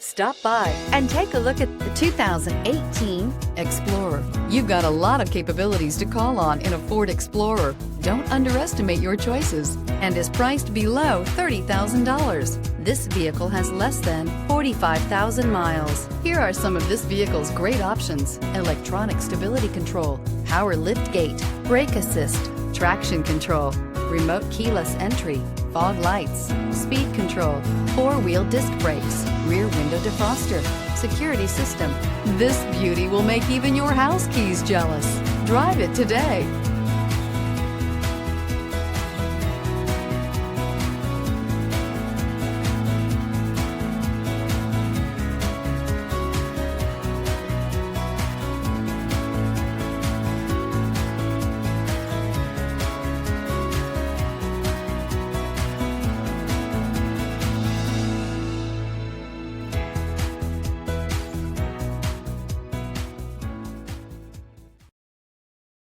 Stop by and take a look at the 2018 Explorer. You've got a lot of capabilities to call on in a Ford Explorer. Don't underestimate your choices, and is priced below $30,000. This vehicle has less than 45,000 miles. Here are some of this vehicle's great options: electronic stability control, power lift gate, brake assist, traction control, remote keyless entry, fog lights, speed control, four-wheel disc brakes, rear window defroster, security system. This beauty will make even your house keys jealous. Drive it today.